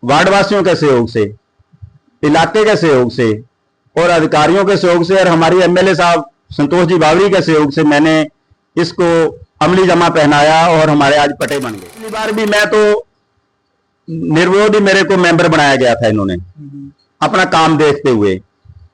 वार्डवासियों के सहयोग से, इलाके के सहयोग से और अधिकारियों के सहयोग से और हमारी एमएलए साहब संतोष जी बावरी के सहयोग से मैंने इसको अमली जमा पहनाया और हमारे आज पटे बन गए। पिछली बार भी मैं तो निर्विरोध ही मेरे को मेंबर बनाया गया था इन्होंने अपना काम देखते हुए।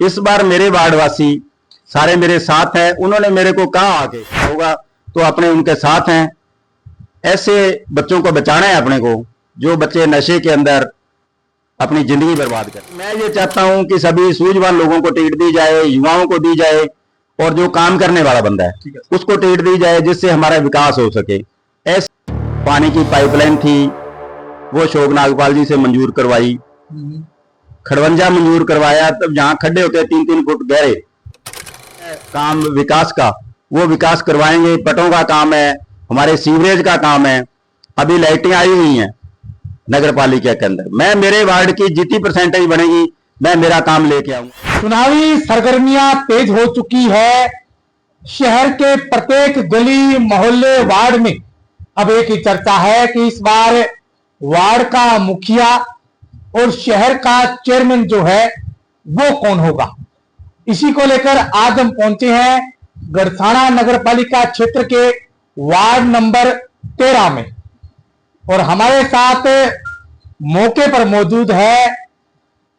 इस बार मेरे वार्डवासी सारे मेरे साथ हैं। उन्होंने मेरे को कहा आगे होगा तो अपने उनके साथ हैं। ऐसे बच्चों को बचाना है अपने को, जो बच्चे नशे के अंदर अपनी जिंदगी बर्बाद कर। मैं ये चाहता हूं कि सभी सूझवान लोगों को टिकट दी जाए, युवाओं को दी जाए और जो काम करने वाला बंदा है उसको टिकट दी जाए, जिससे हमारा विकास हो सके। ऐसे पानी की पाइपलाइन थी वो अशोक नागपाल जी से मंजूर करवाई, खड़वंजा मंजूर करवाया। तब जहां खड्डे होते 3-3 फुट गहरे, काम विकास का वो विकास करवाएंगे। पटों का काम है, हमारे सीवरेज का काम है। अभी लाइटें आई हुई हैं नगर पालिका के अंदर। मैं मेरे वार्ड की जितनी परसेंटेज बनेगी मैं मेरा काम लेके आऊंगा। चुनावी सरगर्मियां तेज हो चुकी है। शहर के प्रत्येक गली मोहल्ले वार्ड में अब एक ही चर्चा है कि इस बार वार्ड का मुखिया और शहर का चेयरमैन जो है वो कौन होगा। इसी को लेकर आज हम पहुंचे हैं गड़साना नगर पालिका क्षेत्र के वार्ड नंबर 13 में और हमारे साथ मौके पर मौजूद है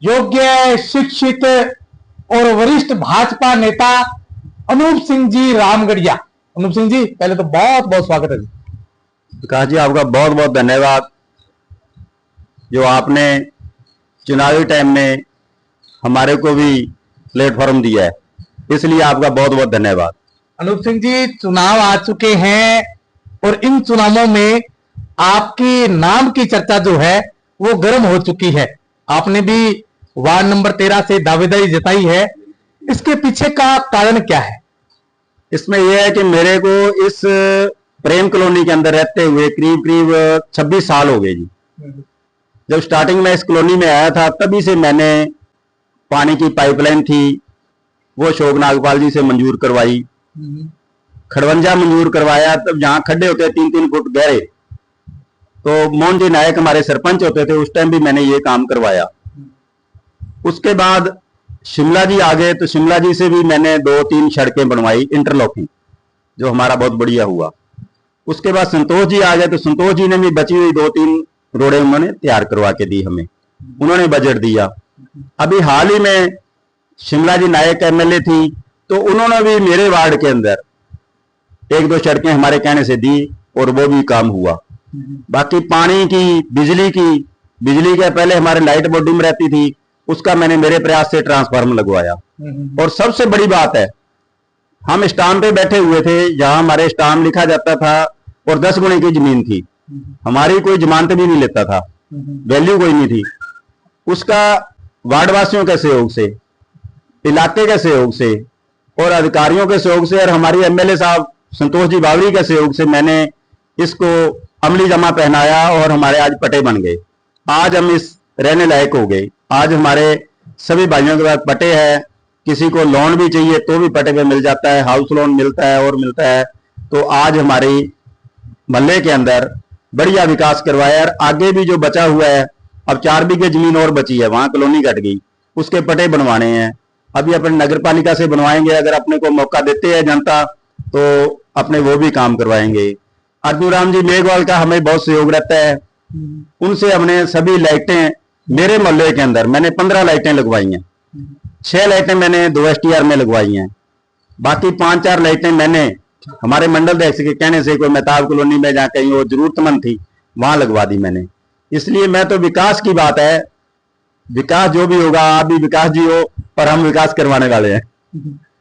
योग्य, शिक्षित और वरिष्ठ भाजपा नेता अनूप सिंह जी रामगढ़िया। अनूप सिंह जी, पहले तो बहुत बहुत स्वागत है। विकास जी, आपका बहुत बहुत धन्यवाद जो आपने चुनावी टाइम में हमारे को भी प्लेटफॉर्म दिया है, इसलिए आपका बहुत बहुत धन्यवाद। अनूप सिंह जी, चुनाव आ चुके हैं और इन चुनावों में आपके नाम की चर्चा जो है वो गर्म हो चुकी है। आपने भी वार्ड नंबर 13 से दावेदारी जताई है, इसके पीछे का कारण क्या है? इसमें यह है कि मेरे को इस प्रेम कॉलोनी के अंदर रहते हुए करीब करीब 26 साल हो गए जी। जब स्टार्टिंग में इस कॉलोनी में आया था तभी से मैंने पानी की पाइपलाइन थी वो अशोक नागपाल जी से मंजूर करवाई, खड़वंजा मंजूर करवाया। तब जहां खड्डे होते 3-3 फुट गहरे, तो मोहन जी नायक हमारे सरपंच होते थे, उस टाइम भी मैंने ये काम करवाया। उसके बाद शिमला जी आ गए तो शिमला जी से भी मैंने 2-3 सड़कें बनवाई इंटरलॉकिंग, जो हमारा बहुत बढ़िया हुआ। उसके बाद संतोष जी आ गए तो संतोष जी ने भी बची हुई 2-3 रोडें उन्होंने तैयार करवा के दी हमें, उन्होंने बजट दिया। अभी हाल ही में शिमला जी नायक एमएलए थी तो उन्होंने भी मेरे वार्ड के अंदर 1-2 सड़कें हमारे कहने से दी और वो भी काम हुआ। बाकी पानी की, बिजली के पहले हमारे लाइट बॉडी में रहती थी, उसका मैंने मेरे प्रयास से ट्रांसफार्मर लगवाया। और सबसे बड़ी बात है, हम स्टाम्प पे बैठे हुए थे जहां हमारे स्टाम्प लिखा जाता था और 10 गुणे की जमीन थी, हमारी कोई जमानत भी नहीं लेता था, वैल्यू कोई नहीं थी। उसका वार्डवासियों के सहयोग से, इलाके के सहयोग से और अधिकारियों के सहयोग से और हमारी एमएलए साहब संतोष जी बावरी के सहयोग से मैंने इसको अमली जमा पहनाया और हमारे आज पटे बन गए। आज हम इस रहने लायक हो गए। आज हमारे सभी भाइयों के पास पटे हैं। किसी को लोन भी चाहिए तो भी पटे पे मिल जाता है, हाउस लोन मिलता है और मिलता है। तो आज हमारी मोहल्ले के अंदर बढ़िया विकास करवाया। और आगे भी जो बचा हुआ है, अब 4 बीघे जमीन और बची है, वहां कॉलोनी कट गई, उसके पटे बनवाने हैं। अभी अपने नगर पालिका से बनवाएंगे, अगर अपने को मौका देते हैं जनता तो अपने वो भी काम करवाएंगे। अर्जुन राम जी मेघवाल का हमें बहुत सहयोग रहता है, उनसे हमने सभी लाइटें मेरे मोहल्ले के अंदर मैंने 15 लाइटें लगवाई हैं। 6 लाइटें मैंने 2 STR में लगवाई हैं, बाकी 5-4 लाइटें मैंने हमारे मंडल अध्यक्ष के कहने से कोई मेहताब कॉलोनी में जहाँ कहीं वो जरूरतमंद थी वहां लगवा दी मैंने। इसलिए मैं तो विकास की बात है, विकास जो भी होगा, आप भी विकास जी हो और हम विकास करवाने वाले हैं।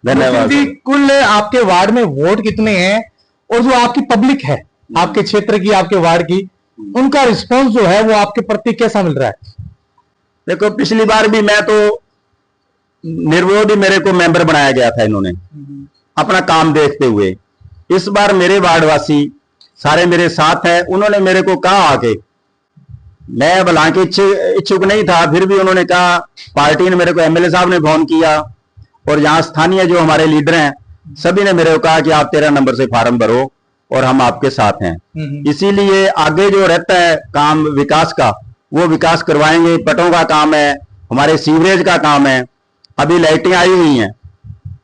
धन्यवाद। कुल आपके वार्ड में वोट कितने हैं और जो आपकी पब्लिक है आपके क्षेत्र की, आपके वार्ड की, उनका रिस्पांस जो है वो आपके प्रति कैसा मिल रहा है? देखो, पिछली बार भी मैं तो निर्विरोध ही मेरे को मेंबर बनाया गया था इन्होंने अपना काम देखते हुए। इस बार मेरे वार्डवासी सारे मेरे साथ हैं। उन्होंने मेरे को कहा आके, मैं हालांकि इच्छुक नहीं था, फिर भी उन्होंने कहा, पार्टी ने मेरे को, एमएलए साहब ने फोन किया और यहाँ स्थानीय जो हमारे लीडर हैं सभी ने मेरे को कहा कि आप 13 नंबर से फार्म भरो और हम आपके साथ हैं। इसीलिए आगे जो रहता है काम विकास का वो विकास करवाएंगे। पटों का काम है, हमारे सीवरेज का काम है, अभी लाइटें आई हुई हैं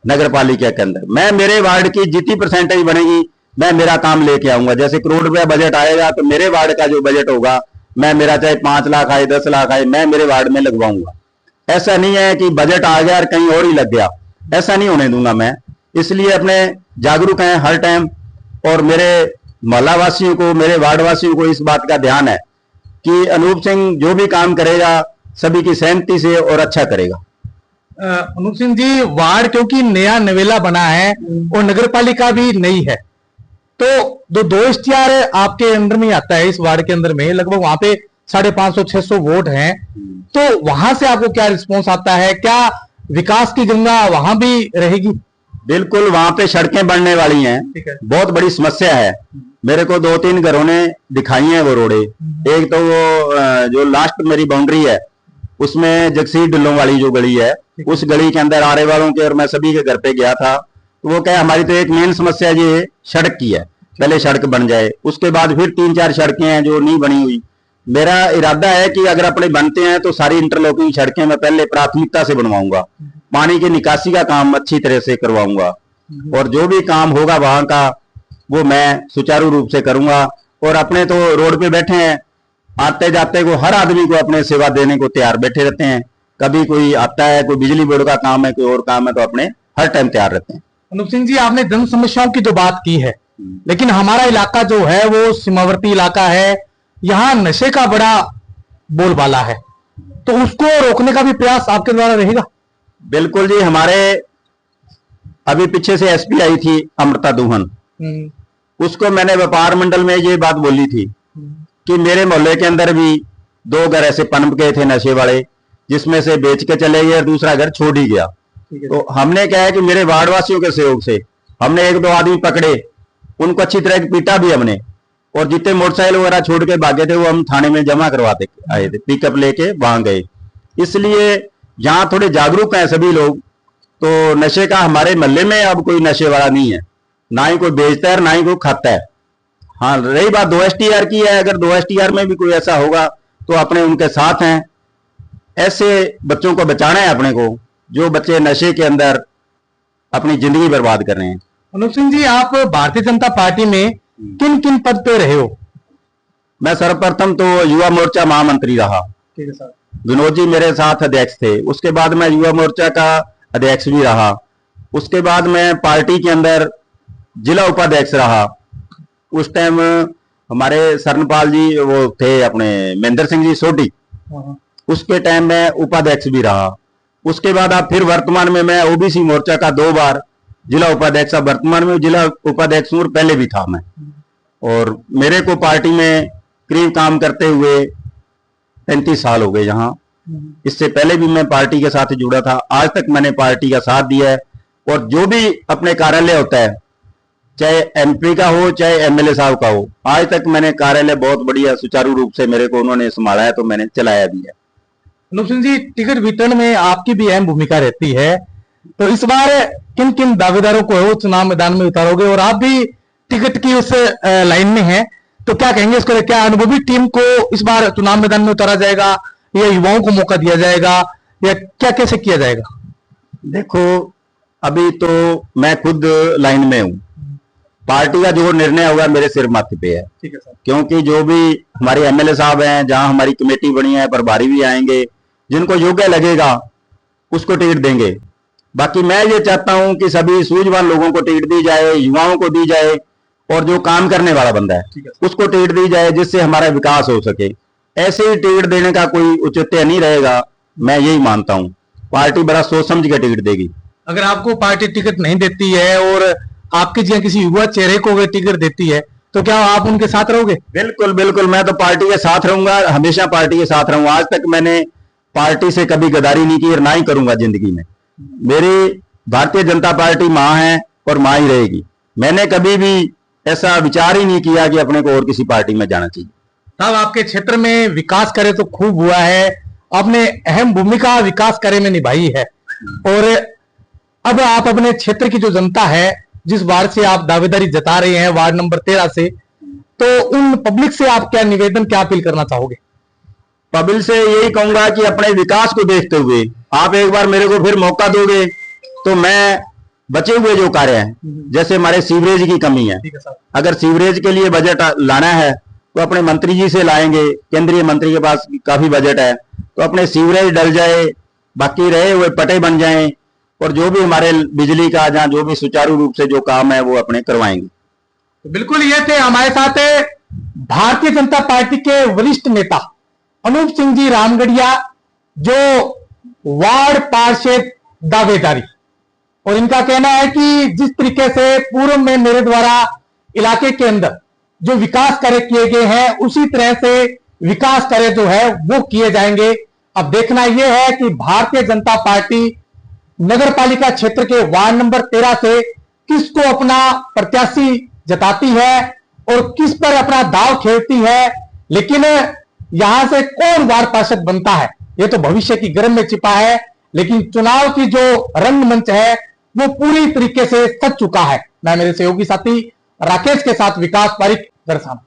नगर पालिका के अंदर। मैं मेरे वार्ड की जितनी परसेंटेज बनेगी मैं मेरा काम लेके आऊंगा। जैसे करोड़ रुपया बजट आएगा तो मेरे वार्ड का जो बजट होगा मैं, मेरा चाहे 5 लाख आए 10 लाख आए, मैं मेरे वार्ड में लगवाऊंगा। ऐसा नहीं है कि बजट आ गया और कहीं और ही लग गया, ऐसा नहीं होने दूंगा मैं। इसलिए अपने जागरूक हैं हर टाइम, और मेरे मोहल्ला वासियों को, मेरे वार्ड वासियों को इस बात का ध्यान है कि अनूप सिंह जो भी काम करेगा सभी की सहमति से और अच्छा करेगा। अनूप सिंह जी, वार्ड क्योंकि नया नवेला बना है और नगर पालिका भी नई है, तो दो इश्तिहार आपके अंदर में आता है। इस वार्ड के अंदर में लगभग वहां पे 550-600 वोट हैं, तो वहां से आपको क्या रिस्पॉन्स आता है? क्या विकास की गंगा वहां भी रहेगी? बिल्कुल, वहां पे सड़कें बनने वाली हैं, बहुत बड़ी समस्या है। मेरे को 2-3 घरों ने दिखाई हैं वो रोडे। एक तो वो जो लास्ट मेरी बाउंड्री है उसमें जगसीर ढिल्लों वाली जो गली है, उस गली के अंदर आरे वालों के और मैं सभी के घर पे गया था, तो वो क्या, हमारी तो एक मेन समस्या ये सड़क की है, पहले सड़क बन जाए, उसके बाद फिर 3-4 सड़कें हैं जो नहीं बनी हुई। मेरा इरादा है कि अगर अपने बनते हैं तो सारी इंटरलॉकिंग सड़कें मैं पहले प्राथमिकता से बनवाऊंगा, पानी की निकासी का काम अच्छी तरह से करवाऊंगा, और जो भी काम होगा वहां का वो मैं सुचारू रूप से करूंगा। और अपने तो रोड पे बैठे हैं, आते जाते को हर आदमी को अपने सेवा देने को तैयार बैठे रहते हैं। कभी कोई आता है, कोई बिजली बोर्ड का काम है, कोई और काम है, तो अपने हर टाइम तैयार रहते हैं। अनूप सिंह जी, आपने जन समस्याओं की तो बात की है, लेकिन हमारा इलाका जो है वो सीमावर्ती इलाका है, यहाँ नशे का बड़ा बोलबाला है, तो उसको रोकने का भी प्रयास आपके द्वारा रहेगा? बिल्कुल जी, हमारे अभी पीछे से एसपी आई थी अमृता दुहन, उसको मैंने व्यापार मंडल में ये बात बोली थी कि मेरे मोहल्ले के अंदर भी 2 घर ऐसे पनप गए थे नशे वाले, जिसमें से बेच के चले गए और दूसरा घर छोड़ ही गया। तो हमने क्या है कि मेरे वार्ड वासियों के सहयोग से हमने 1-2 आदमी पकड़े, उनको अच्छी तरह पीटा भी हमने, और जितने मोटरसाइकिल वगैरह छोड़ के भागे थे वो हम थाने में जमा करवाते आए थे, पिकअप लेके वहां गए। इसलिए यहाँ थोड़े जागरूक हैं सभी लोग, तो नशे का हमारे मोहल्ले में अब कोई नशे वाला नहीं है, ना ही कोई बेचता है ना ही कोई खाता है। हाँ, रही बात 2 STR की है, अगर 2 STR में भी कोई ऐसा होगा तो अपने उनके साथ हैं। ऐसे बच्चों को बचाना है अपने को, जो बच्चे नशे के अंदर अपनी जिंदगी बर्बाद कर रहे हैं। अनूप सिंह जी, आप भारतीय जनता पार्टी में किन किन पद पे रहे हो? मैं सर्वप्रथम तो युवा मोर्चा महामंत्री रहा। ठीक है सर। विनोद जी मेरे साथ अध्यक्ष थे, उसके बाद मैं युवा मोर्चा का अध्यक्ष भी रहा, उसके बाद मैं पार्टी के अंदर जिला उपाध्यक्ष रहा। उस टाइम हमारे सरनपाल जी वो थे अपने महेंद्र सिंह जी सोढ़ी, उसके टाइम में उपाध्यक्ष भी रहा। उसके बाद आप फिर वर्तमान में मैं ओबीसी मोर्चा का 2 बार जिला उपाध्यक्ष, वर्तमान में जिला उपाध्यक्ष हूं, पहले भी था मैं। और मेरे को पार्टी में करीब काम करते हुए 35 साल हो गए यहाँ। इससे पहले भी मैं पार्टी के साथ जुड़ा था, आज तक मैंने पार्टी का साथ दिया है। और जो भी अपने कार्यालय होता है, चाहे एमपी का हो चाहे एमएलए साहब का हो, आज तक मैंने कार्यालय बहुत बढ़िया सुचारू रूप से मेरे को उन्होंने संभाला है, तो मैंने चलाया भी है। अनूप सिंह जी, टिकट वितरण में आपकी भी अहम भूमिका रहती है, तो इस बार किन किन दावेदारों को वो चुनाव मैदान में उतारोगे? और आप भी टिकट की उस लाइन में हैं, तो क्या कहेंगे इसको? क्या अनुभवी टीम को इस बार चुनाव मैदान में उतारा जाएगा, या युवाओं को मौका दिया जाएगा, या क्या कैसे किया जाएगा? देखो, अभी तो मैं खुद लाइन में हूँ, पार्टी का जो निर्णय होगा मेरे सिर माथे पे है। ठीक है सर। क्योंकि जो भी हमारे एमएलए साहब हैं, जहां हमारी कमेटी बनी है, प्रभारी भी आएंगे, जिनको योग्य लगेगा उसको टिकट देंगे। बाकी मैं ये चाहता हूं कि सभी सूझवान लोगों को टिकट दी जाए, युवाओं को दी जाए, और जो काम करने वाला बंदा है उसको टिकट दी जाए, जिससे हमारा विकास हो सके। ऐसे ही टिकट देने का कोई औचित्य नहीं रहेगा, मैं यही मानता हूं। पार्टी बड़ा सोच समझ के टिकट देगी। अगर आपको पार्टी टिकट नहीं देती है और आपके जगह किसी युवा चेहरे को अगर टिकट देती है, तो क्या आप उनके साथ रहोगे? बिल्कुल बिल्कुल, मैं तो पार्टी के साथ रहूंगा, हमेशा पार्टी के साथ रहूंगा। आज तक मैंने पार्टी से कभी गद्दारी नहीं की और ना ही करूंगा जिंदगी में। मेरी भारतीय जनता पार्टी मां है और मां ही रहेगी। मैंने कभी भी ऐसा विचार ही नहीं किया कि अपने को और किसी पार्टी में जाना चाहिए। साहब, आपके क्षेत्र में विकास करे तो खूब हुआ है, आपने अहम भूमिका विकास कार्य में निभाई है, और अब आप अपने क्षेत्र की जो जनता है, जिस वार्ड से आप दावेदारी जता रहे हैं, वार्ड नंबर 13 से, तो उन पब्लिक से आप क्या निवेदन, क्या अपील करना चाहोगे? पब्लिक से यही कहूंगा कि अपने विकास को देखते हुए आप एक बार मेरे को फिर मौका दोगे तो मैं बचे हुए जो कार्य हैं, जैसे हमारे सीवरेज की कमी है, ठीक है साहब। अगर सीवरेज के लिए बजट लाना है तो अपने मंत्री जी से लाएंगे, केंद्रीय मंत्री के पास काफी बजट है, तो अपने सीवरेज डल जाए, बाकी रहे हुए पटे बन जाएं, और जो भी हमारे बिजली का जहां जो भी सुचारू रूप से जो काम है वो अपने करवाएंगे। तो बिल्कुल ये थे हमारे साथ भारतीय जनता पार्टी के वरिष्ठ नेता अनूप सिंह जी रामगढ़िया, जो वार्ड पार्षद दावेदारी। और इनका कहना है कि जिस तरीके से पूर्व में मेरे द्वारा इलाके के अंदर जो विकास कार्य किए गए हैं उसी तरह से विकास कार्य जो है वो किए जाएंगे। अब देखना यह है कि भारतीय जनता पार्टी नगर पालिका क्षेत्र के वार्ड नंबर 13 से किसको अपना प्रत्याशी जताती है और किस पर अपना दाव खेलती है, लेकिन यहां से कौन वार्ड पार्षद बनता है ये तो भविष्य की गर्भ में छिपा है। लेकिन चुनाव की जो रंगमंच है वो पूरी तरीके से सज चुका है। मैं मेरे सहयोगी साथी राकेश के साथ विकास पारिक दरअसल।